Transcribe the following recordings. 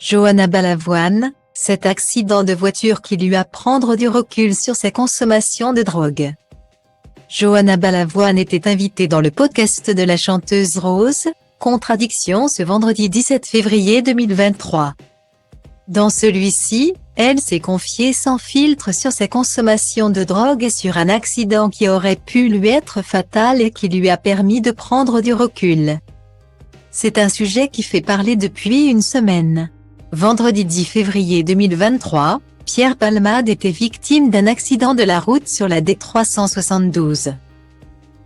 Johanna Balavoine, cet accident de voiture qui lui a prendre du recul sur sa consommation de drogue. Johanna Balavoine était invitée dans le podcast de la chanteuse Rose, Contradiction ce vendredi 17 février 2023. Dans celui-ci, elle s'est confiée sans filtre sur sa consommation de drogue et sur un accident qui aurait pu lui être fatal et qui lui a permis de prendre du recul. C'est un sujet qui fait parler depuis une semaine. Vendredi 10 février 2023, Pierre Palmade était victime d'un accident de la route sur la D372.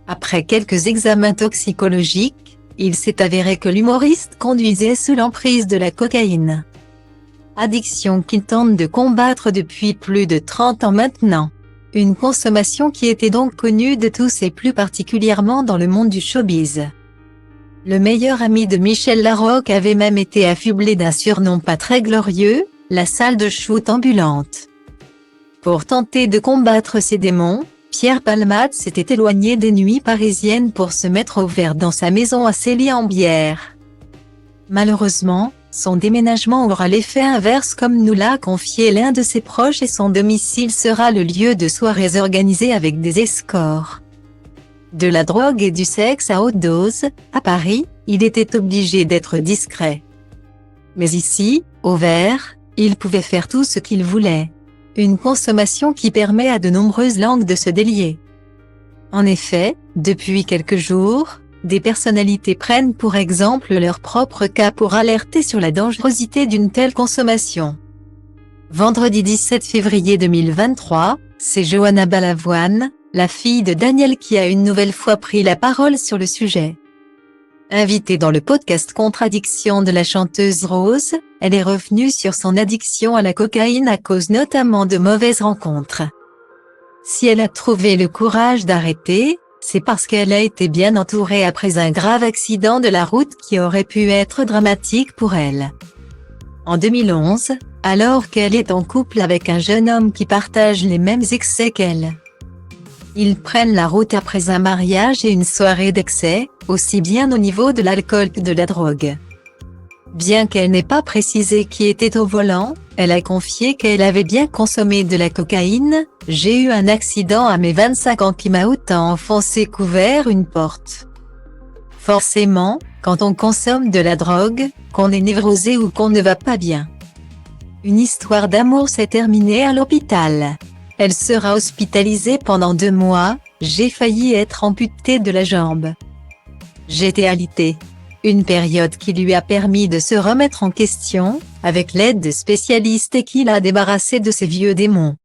Après quelques examens toxicologiques, il s'est avéré que l'humoriste conduisait sous l'emprise de la cocaïne. Addiction qu'il tente de combattre depuis plus de 30 ans maintenant. Une consommation qui était donc connue de tous et plus particulièrement dans le monde du showbiz. Le meilleur ami de Michel Larocque avait même été affublé d'un surnom pas très glorieux, la salle de shoot ambulante. Pour tenter de combattre ses démons, Pierre Palmade s'était éloigné des nuits parisiennes pour se mettre au vert dans sa maison à Célie-en-Bière. Malheureusement, son déménagement aura l'effet inverse comme nous l'a confié l'un de ses proches et son domicile sera le lieu de soirées organisées avec des escorts. De la drogue et du sexe à haute dose, à Paris, il était obligé d'être discret. Mais ici, au vert, il pouvait faire tout ce qu'il voulait. Une consommation qui permet à de nombreuses langues de se délier. En effet, depuis quelques jours, des personnalités prennent pour exemple leur propre cas pour alerter sur la dangerosité d'une telle consommation. Vendredi 17 février 2023, c'est Johanna Balavoine, la fille de Daniel qui a une nouvelle fois pris la parole sur le sujet. Invitée dans le podcast Contradiction de la chanteuse Rose, elle est revenue sur son addiction à la cocaïne à cause notamment de mauvaises rencontres. Si elle a trouvé le courage d'arrêter, c'est parce qu'elle a été bien entourée après un grave accident de la route qui aurait pu être dramatique pour elle. En 2011, alors qu'elle est en couple avec un jeune homme qui partage les mêmes excès qu'elle. Ils prennent la route après un mariage et une soirée d'excès, aussi bien au niveau de l'alcool que de la drogue. Bien qu'elle n'ait pas précisé qui était au volant, elle a confié qu'elle avait bien consommé de la cocaïne. « J'ai eu un accident à mes 25 ans qui m'a autant enfoncé qu'ouvert une porte. » Forcément, quand on consomme de la drogue, qu'on est névrosé ou qu'on ne va pas bien. Une histoire d'amour s'est terminée à l'hôpital. Elle sera hospitalisée pendant 2 mois, j'ai failli être amputée de la jambe. J'étais alitée. Une période qui lui a permis de se remettre en question, avec l'aide de spécialistes et qui l'a débarrassée de ses vieux démons.